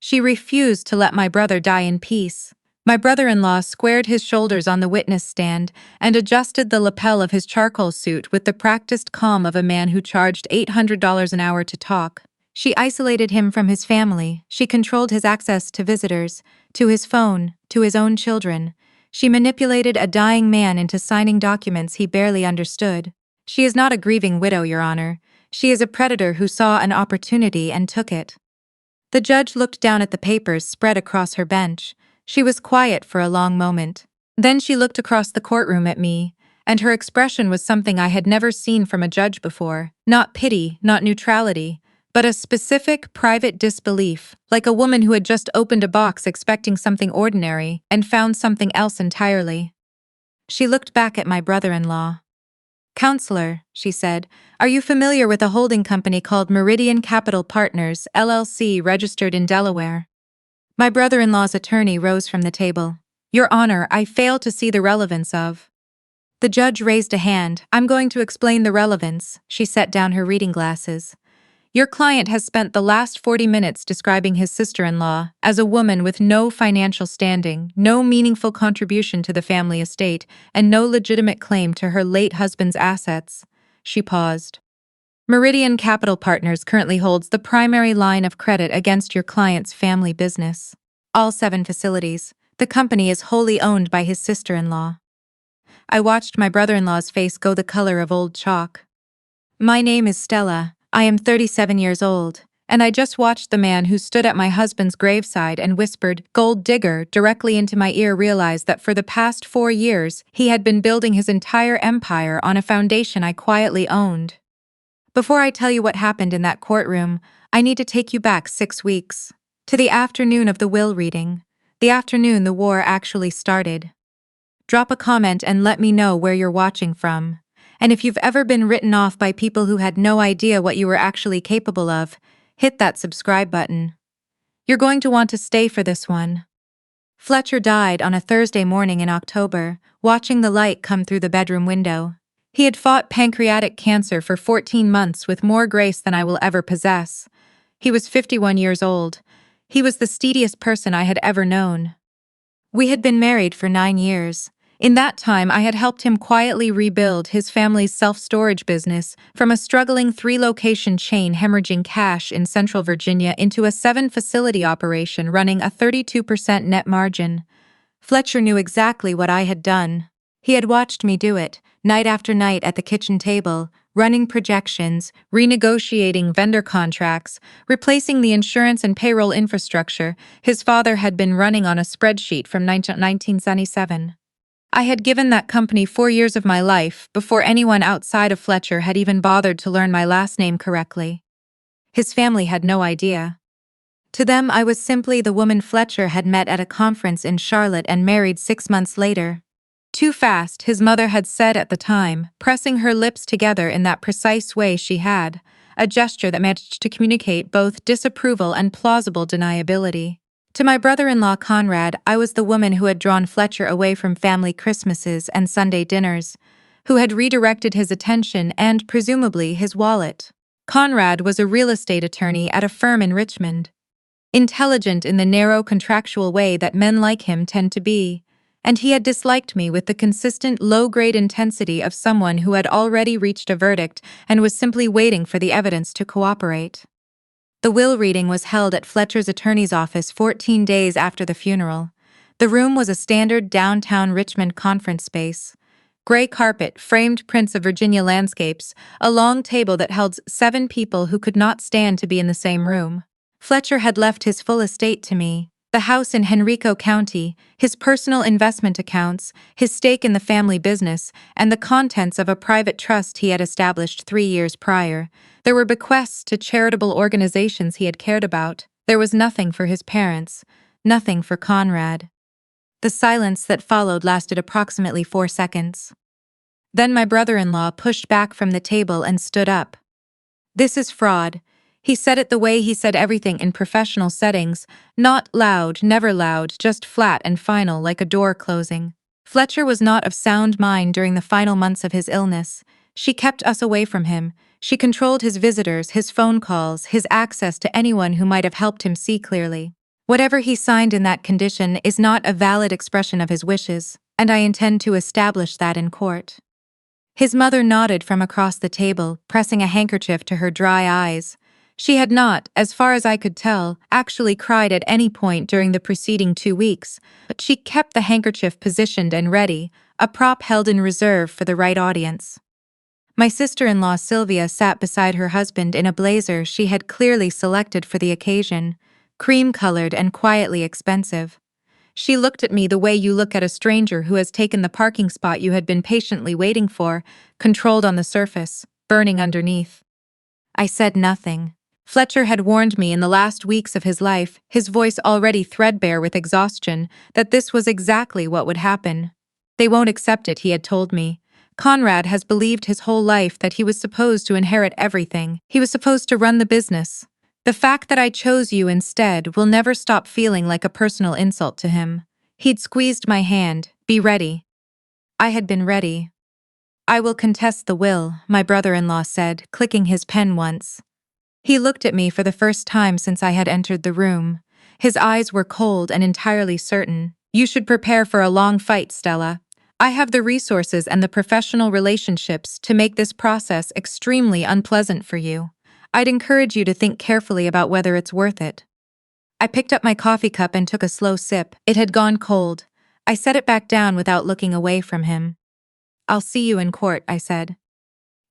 She refused to let my brother die in peace. My brother-in-law squared his shoulders on the witness stand and adjusted the lapel of his charcoal suit with the practiced calm of a man who charged $800 an hour to talk. She isolated him from his family. She controlled his access to visitors, to his phone, to his own children. She manipulated a dying man into signing documents he barely understood. She is not a grieving widow, Your Honor. She is a predator who saw an opportunity and took it. The judge looked down at the papers spread across her bench. She was quiet for a long moment. Then she looked across the courtroom at me, and her expression was something I had never seen from a judge before. Not pity, not neutrality, but a specific, private disbelief, like a woman who had just opened a box expecting something ordinary and found something else entirely. She looked back at my brother-in-law. "Counselor," she said, "are you familiar with a holding company called Meridian Capital Partners, LLC, registered in Delaware?" My brother-in-law's attorney rose from the table. "Your Honor, I fail to see the relevance of." The judge raised a hand. "I'm going to explain the relevance." She set down her reading glasses. "Your client has spent the last 40 minutes describing his sister-in-law as a woman with no financial standing, no meaningful contribution to the family estate, and no legitimate claim to her late husband's assets." She paused. "Meridian Capital Partners currently holds the primary line of credit against your client's family business. All 7 facilities. The company is wholly owned by his sister-in-law." I watched my brother-in-law's face go the color of old chalk. "My name is Stella. I am 37 years old, and I just watched the man who stood at my husband's graveside and whispered, 'Gold digger,' directly into my ear realize that for the past 4 years, he had been building his entire empire on a foundation I quietly owned. Before I tell you what happened in that courtroom, I need to take you back 6 weeks. To the afternoon of the will reading. The afternoon the war actually started. Drop a comment and let me know where you're watching from. And if you've ever been written off by people who had no idea what you were actually capable of, hit that subscribe button. You're going to want to stay for this one." Fletcher died on a Thursday morning in October, watching the light come through the bedroom window. He had fought pancreatic cancer for 14 months with more grace than I will ever possess. He was 51 years old. He was the steadiest person I had ever known. We had been married for 9 years. In that time, I had helped him quietly rebuild his family's self-storage business from a struggling 3-location chain hemorrhaging cash in Central Virginia into a 7-facility operation running a 32% net margin. Fletcher knew exactly what I had done. He had watched me do it, night after night at the kitchen table, running projections, renegotiating vendor contracts, replacing the insurance and payroll infrastructure his father had been running on a spreadsheet from 1977. I had given that company 4 years of my life before anyone outside of Fletcher had even bothered to learn my last name correctly. His family had no idea. To them, I was simply the woman Fletcher had met at a conference in Charlotte and married 6 months later. "Too fast," his mother had said at the time, pressing her lips together in that precise way she had, a gesture that managed to communicate both disapproval and plausible deniability. To my brother-in-law Conrad, I was the woman who had drawn Fletcher away from family Christmases and Sunday dinners, who had redirected his attention and, presumably, his wallet. Conrad was a real estate attorney at a firm in Richmond. Intelligent in the narrow contractual way that men like him tend to be, and he had disliked me with the consistent low-grade intensity of someone who had already reached a verdict and was simply waiting for the evidence to cooperate. The will reading was held at Fletcher's attorney's office 14 days after the funeral. The room was a standard downtown Richmond conference space. Gray carpet, framed prints of Virginia landscapes, a long table that held 7 people who could not stand to be in the same room. Fletcher had left his full estate to me. The house in Henrico County, his personal investment accounts, his stake in the family business, and the contents of a private trust he had established 3 years prior. There were bequests to charitable organizations he had cared about. There was nothing for his parents, nothing for Conrad. The silence that followed lasted approximately 4 seconds. Then my brother-in-law pushed back from the table and stood up. "This is fraud." He said it the way he said everything in professional settings, not loud, never loud, just flat and final like a door closing. Fletcher was not of sound mind during the final months of his illness. She kept us away from him. She controlled his visitors, his phone calls, his access to anyone who might have helped him see clearly. Whatever he signed in that condition is not a valid expression of his wishes, and I intend to establish that in court." His mother nodded from across the table, pressing a handkerchief to her dry eyes. She had not, as far as I could tell, actually cried at any point during the preceding 2 weeks, but she kept the handkerchief positioned and ready, a prop held in reserve for the right audience. My sister-in-law Sylvia sat beside her husband in a blazer she had clearly selected for the occasion, cream-colored and quietly expensive. She looked at me the way you look at a stranger who has taken the parking spot you had been patiently waiting for, controlled on the surface, burning underneath. I said nothing. Fletcher had warned me in the last weeks of his life, his voice already threadbare with exhaustion, that this was exactly what would happen. "They won't accept it," he had told me. "Conrad has believed his whole life that he was supposed to inherit everything. He was supposed to run the business. The fact that I chose you instead will never stop feeling like a personal insult to him." He'd squeezed my hand. "Be ready." I had been ready. "I will contest the will," my brother-in-law said, clicking his pen once. He looked at me for the first time since I had entered the room. His eyes were cold and entirely certain. "You should prepare for a long fight, Stella. I have the resources and the professional relationships to make this process extremely unpleasant for you. I'd encourage you to think carefully about whether it's worth it." I picked up my coffee cup and took a slow sip. It had gone cold. I set it back down without looking away from him. "I'll see you in court," I said.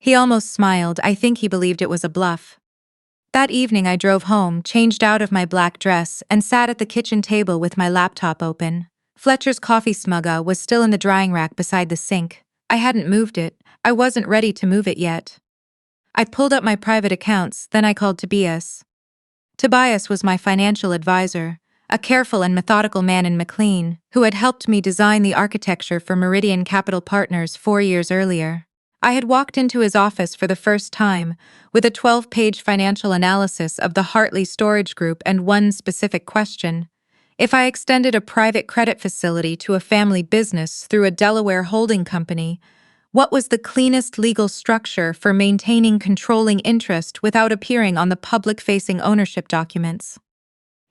He almost smiled. I think he believed it was a bluff. That evening I drove home, changed out of my black dress, and sat at the kitchen table with my laptop open. Fletcher's coffee smugga was still in the drying rack beside the sink. I hadn't moved it. I wasn't ready to move it yet. I pulled up my private accounts, then I called Tobias. Tobias was my financial advisor, a careful and methodical man in McLean, who had helped me design the architecture for Meridian Capital Partners 4 years earlier. I had walked into his office for the first time, with a 12-page financial analysis of the Hartley Storage Group and one specific question: if I extended a private credit facility to a family business through a Delaware holding company, what was the cleanest legal structure for maintaining controlling interest without appearing on the public-facing ownership documents?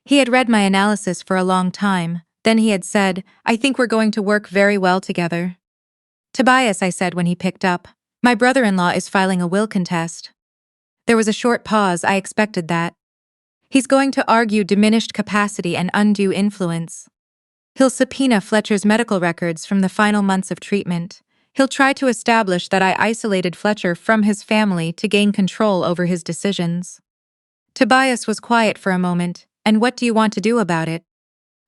He had read my analysis for a long time. Then he had said, "I think we're going to work very well together." "Tobias," I said when he picked up, "my brother-in-law is filing a will contest." There was a short pause. I expected that. "He's going to argue diminished capacity and undue influence. He'll subpoena Fletcher's medical records from the final months of treatment. He'll try to establish that I isolated Fletcher from his family to gain control over his decisions." Tobias was quiet for a moment. "And what do you want to do about it?"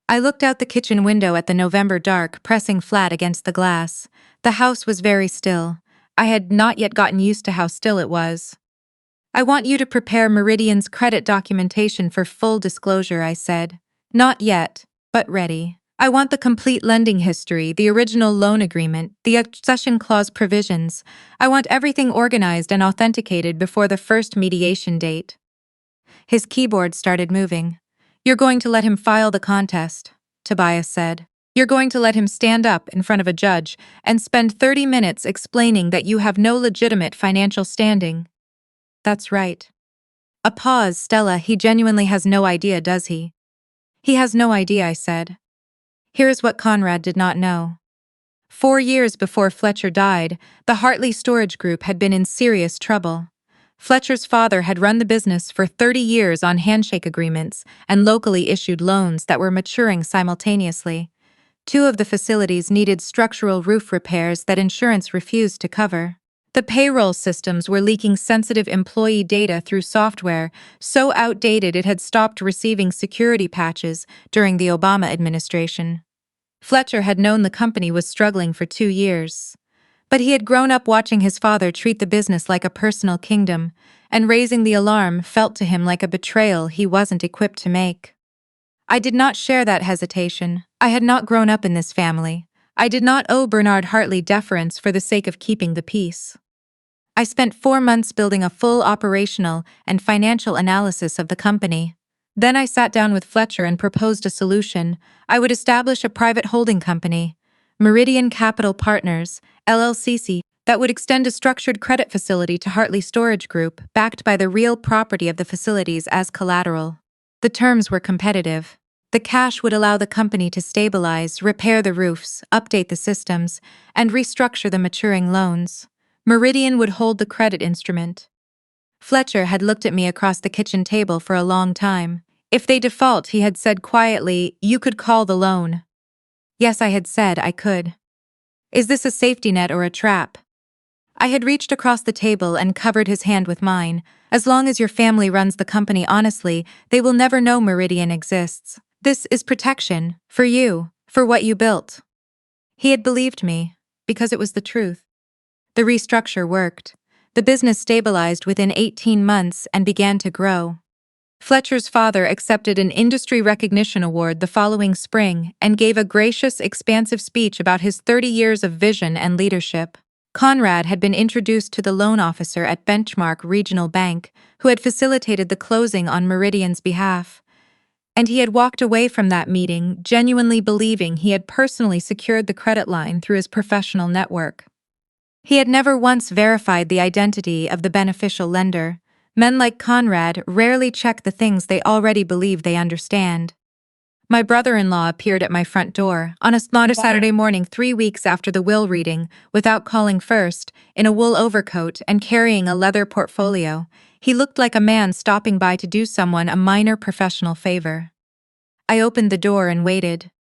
I looked out the kitchen window at the November dark, pressing flat against the glass. The house was very still. I had not yet gotten used to how still it was. "I want you to prepare Meridian's credit documentation for full disclosure," I said. "Not yet, but ready. I want the complete lending history, the original loan agreement, the accession clause provisions. I want everything organized and authenticated before the first mediation date." His keyboard started moving. "You're going to let him file the contest," Tobias said. "You're going to let him stand up in front of a judge and spend 30 minutes explaining that you have no legitimate financial standing." "That's right." A pause. "Stella, he genuinely has no idea, does he?" "He has no idea," I said. Here's what Conrad did not know. 4 years before Fletcher died, the Hartley Storage Group had been in serious trouble. Fletcher's father had run the business for 30 years on handshake agreements and locally issued loans that were maturing simultaneously. 2 of the facilities needed structural roof repairs that insurance refused to cover. The payroll systems were leaking sensitive employee data through software so outdated it had stopped receiving security patches during the Obama administration. Fletcher had known the company was struggling for 2 years. But he had grown up watching his father treat the business like a personal kingdom, and raising the alarm felt to him like a betrayal he wasn't equipped to make. I did not share that hesitation. I had not grown up in this family. I did not owe Bernard Hartley deference for the sake of keeping the peace. I spent 4 months building a full operational and financial analysis of the company. Then I sat down with Fletcher and proposed a solution. I would establish a private holding company, Meridian Capital Partners, LLC, that would extend a structured credit facility to Hartley Storage Group, backed by the real property of the facilities as collateral. The terms were competitive. The cash would allow the company to stabilize, repair the roofs, update the systems, and restructure the maturing loans. Meridian would hold the credit instrument. Fletcher had looked at me across the kitchen table for a long time. If they default, he had said quietly, you could call the loan. Yes, I had said I could. Is this a safety net or a trap? I had reached across the table and covered his hand with mine. As long as your family runs the company honestly, they will never know Meridian exists. This is protection, for you, for what you built. He had believed me, because it was the truth. The restructure worked. The business stabilized within 18 months and began to grow. Fletcher's father accepted an industry recognition award the following spring and gave a gracious, expansive speech about his 30 years of vision and leadership. Conrad had been introduced to the loan officer at Benchmark Regional Bank, who had facilitated the closing on Meridian's behalf. And he had walked away from that meeting genuinely believing he had personally secured the credit line through his professional network. He had never once verified the identity of the beneficial lender. Men like Conrad rarely check the things they already believe they understand. My brother-in-law appeared at my front door on a Saturday morning 3 weeks after the will reading, without calling first, in a wool overcoat and carrying a leather portfolio. He looked like a man stopping by to do someone a minor professional favor. I opened the door and waited.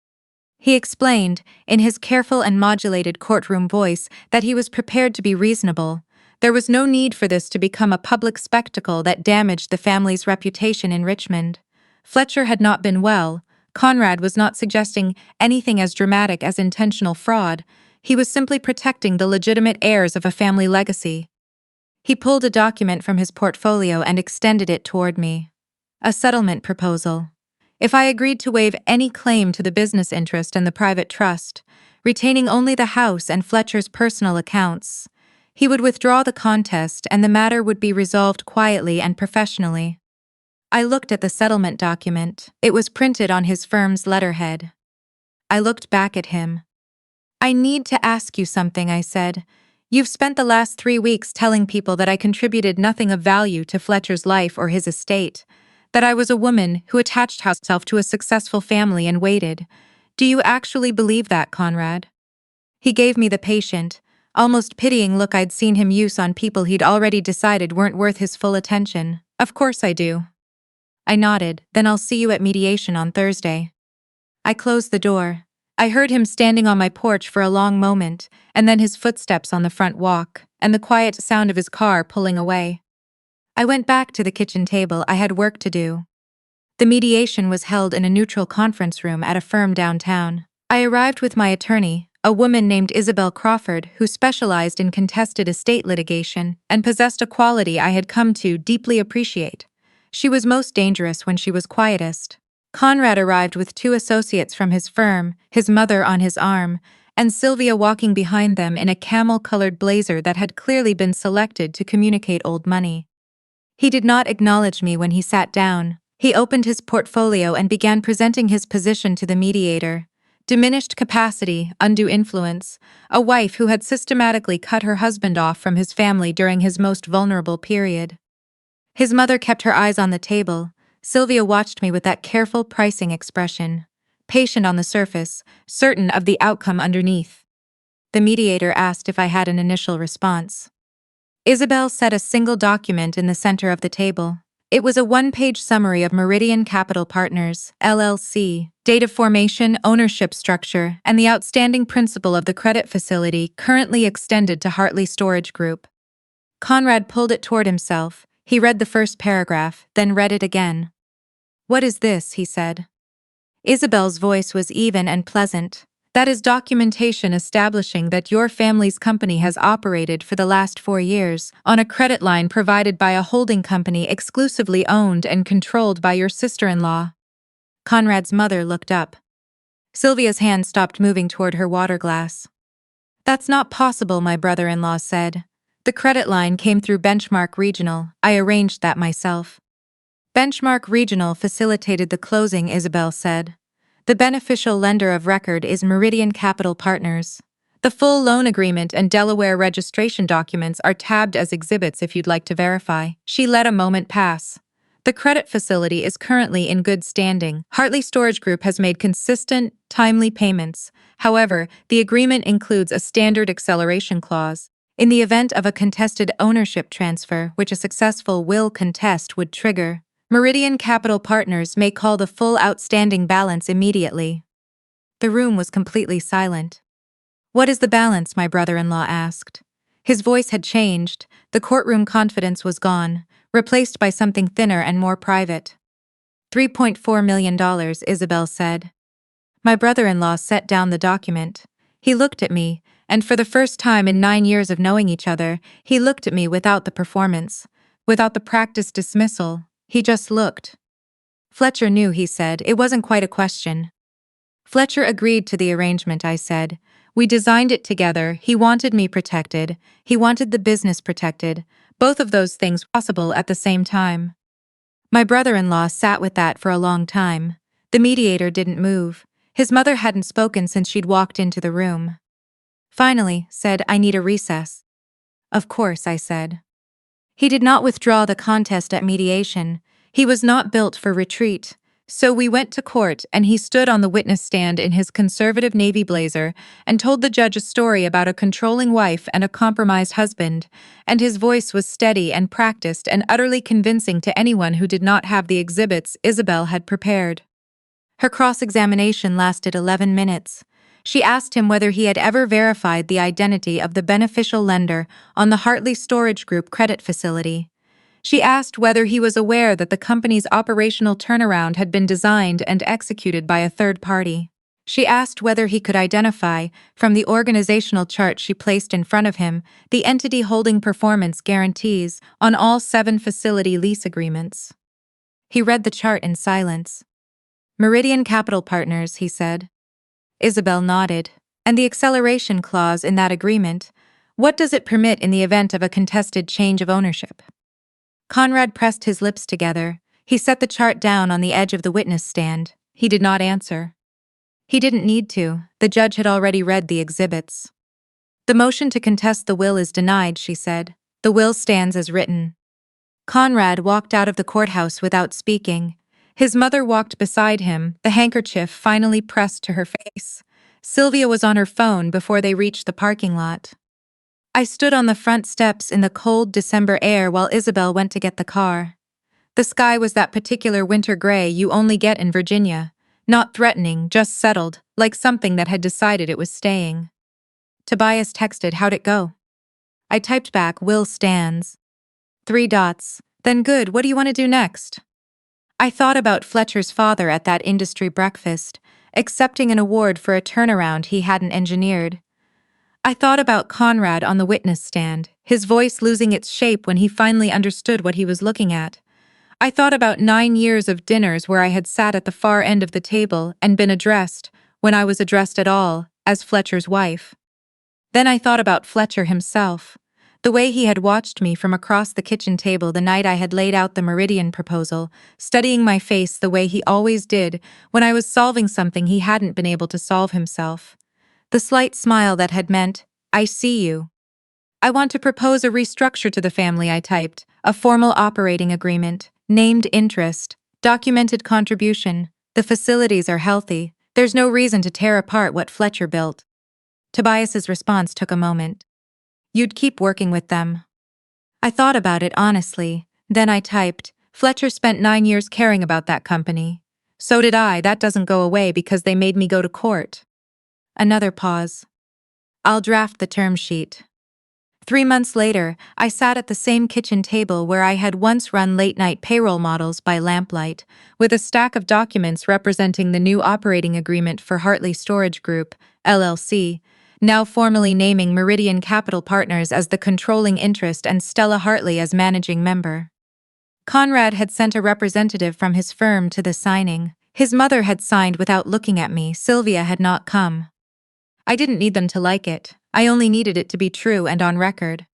He explained, in his careful and modulated courtroom voice, that he was prepared to be reasonable. There was no need for this to become a public spectacle that damaged the family's reputation in Richmond. Fletcher had not been well. Conrad was not suggesting anything as dramatic as intentional fraud. He was simply protecting the legitimate heirs of a family legacy. He pulled a document from his portfolio and extended it toward me. A settlement proposal. If I agreed to waive any claim to the business interest and the private trust, retaining only the house and Fletcher's personal accounts, he would withdraw the contest and the matter would be resolved quietly and professionally. I looked at the settlement document. It was printed on his firm's letterhead. I looked back at him. I need to ask you something, I said. You've spent the last 3 weeks telling people that I contributed nothing of value to Fletcher's life or his estate, that I was a woman who attached herself to a successful family and waited. Do you actually believe that, Conrad? He gave me the patient, almost pitying look I'd seen him use on people he'd already decided weren't worth his full attention. Of course I do. I nodded. Then I'll see you at mediation on Thursday. I closed the door. I heard him standing on my porch for a long moment, and then his footsteps on the front walk, and the quiet sound of his car pulling away. I went back to the kitchen table. I had work to do. The mediation was held in a neutral conference room at a firm downtown. I arrived with my attorney, a woman named Isabel Crawford who specialized in contested estate litigation and possessed a quality I had come to deeply appreciate. She was most dangerous when she was quietest. Conrad arrived with 2 associates from his firm, his mother on his arm, and Sylvia walking behind them in a camel-colored blazer that had clearly been selected to communicate old money. He did not acknowledge me when he sat down. He opened his portfolio and began presenting his position to the mediator. Diminished capacity, undue influence, a wife who had systematically cut her husband off from his family during his most vulnerable period. His mother kept her eyes on the table. Sylvia watched me with that careful pricing expression, patient on the surface, certain of the outcome underneath. The mediator asked if I had an initial response. Isabel set a single document in the center of the table. It was a 1-page summary of Meridian Capital Partners, LLC, date of formation, ownership structure, and the outstanding principal of the credit facility currently extended to Hartley Storage Group. Conrad pulled it toward himself. He read the first paragraph, then read it again. "What is this?" he said. Isabel's voice was even and pleasant. "That is documentation establishing that your family's company has operated for the last 4 years on a credit line provided by a holding company exclusively owned and controlled by your sister-in-law." Conrad's mother looked up. Sylvia's hand stopped moving toward her water glass. "That's not possible," my brother-in-law said. "The credit line came through Benchmark Regional. I arranged that myself." Benchmark Regional facilitated the closing, Isabel said. "The beneficial lender of record is Meridian Capital Partners. The full loan agreement and Delaware registration documents are tabbed as exhibits if you'd like to verify." She let a moment pass. The credit facility is currently in good standing. Hartley Storage Group has made consistent, timely payments. However, the agreement includes a standard acceleration clause. In the event of a contested ownership transfer, which a successful will contest would trigger, Meridian Capital Partners may call the full outstanding balance immediately. The room was completely silent. "What is the balance?" my brother-in-law asked. His voice had changed. The courtroom confidence was gone, replaced by something thinner and more private. $3.4 million, Isabel said. My brother-in-law set down the document. He looked at me, and for the first time in 9 years of knowing each other, he looked at me without the performance, without the practiced dismissal. He just looked. Fletcher knew, he said. It wasn't quite a question. Fletcher agreed to the arrangement, I said. We designed it together. He wanted me protected. He wanted the business protected. Both of those things possible at the same time. My brother-in-law sat with that for a long time. The mediator didn't move. His mother hadn't spoken since she'd walked into the room. Finally, said, "I need a recess." "Of course," I said. He did not withdraw the contest at mediation. He was not built for retreat. So we went to court, and he stood on the witness stand in his conservative navy blazer and told the judge a story about a controlling wife and a compromised husband, and his voice was steady and practiced and utterly convincing to anyone who did not have the exhibits Isabel had prepared. Her cross-examination lasted 11 minutes. She asked him whether he had ever verified the identity of the beneficial lender on the Hartley Storage Group credit facility. She asked whether he was aware that the company's operational turnaround had been designed and executed by a third party. She asked whether he could identify, from the organizational chart she placed in front of him, the entity holding performance guarantees on all 7 facility lease agreements. He read the chart in silence. "Meridian Capital Partners," he said. Isabel nodded. "And the acceleration clause in that agreement, what does it permit in the event of a contested change of ownership?" Conrad pressed his lips together. He set the chart down on the edge of the witness stand. He did not answer. He didn't need to. The judge had already read the exhibits. "The motion to contest the will is denied," she said. "The will stands as written." Conrad walked out of the courthouse without speaking. His mother walked beside him, the handkerchief finally pressed to her face. Sylvia was on her phone before they reached the parking lot. I stood on the front steps in the cold December air while Isabel went to get the car. The sky was that particular winter gray you only get in Virginia, not threatening, just settled, like something that had decided it was staying. Tobias texted, "How'd it go?" I typed back, "Will stands." 3 dots. "Then good, what do you want to do next?" I thought about Fletcher's father at that industry breakfast, accepting an award for a turnaround he hadn't engineered. I thought about Conrad on the witness stand, his voice losing its shape when he finally understood what he was looking at. I thought about 9 years of dinners where I had sat at the far end of the table and been addressed, when I was addressed at all, as Fletcher's wife. Then I thought about Fletcher himself, the way he had watched me from across the kitchen table the night I had laid out the Meridian proposal, studying my face the way he always did when I was solving something he hadn't been able to solve himself. The slight smile that had meant, "I see you." "I want to propose a restructure to the family," I typed, "a formal operating agreement, named interest, documented contribution. The facilities are healthy. There's no reason to tear apart what Fletcher built." Tobias's response took a moment. "You'd keep working with them." I thought about it honestly. Then I typed, "Fletcher spent 9 years caring about that company. So did I. That doesn't go away because they made me go to court." Another pause. "I'll draft the term sheet." 3 months later, I sat at the same kitchen table where I had once run late-night payroll models by lamplight, with a stack of documents representing the new operating agreement for Hartley Storage Group, LLC, now formally naming Meridian Capital Partners as the controlling interest and Stella Hartley as managing member. Conrad had sent a representative from his firm to the signing. His mother had signed without looking at me. Sylvia had not come. I didn't need them to like it. I only needed it to be true and on record.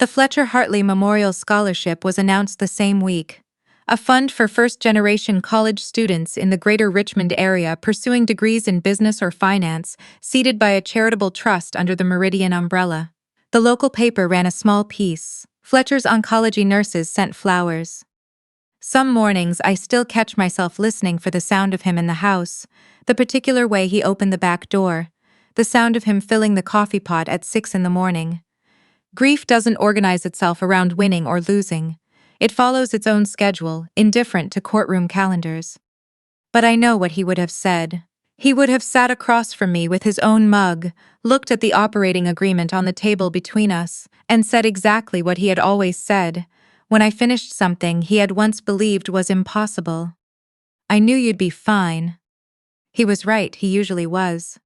The Fletcher Hartley Memorial Scholarship was announced the same week, a fund for first-generation college students in the greater Richmond area pursuing degrees in business or finance, seeded by a charitable trust under the Meridian umbrella. The local paper ran a small piece. Fletcher's oncology nurses sent flowers. Some mornings I still catch myself listening for the sound of him in the house, the particular way he opened the back door, the sound of him filling the coffee pot at 6 in the morning. Grief doesn't organize itself around winning or losing. It follows its own schedule, indifferent to courtroom calendars. But I know what he would have said. He would have sat across from me with his own mug, looked at the operating agreement on the table between us, and said exactly what he had always said, when I finished something he had once believed was impossible. "I knew you'd be fine." He was right, he usually was.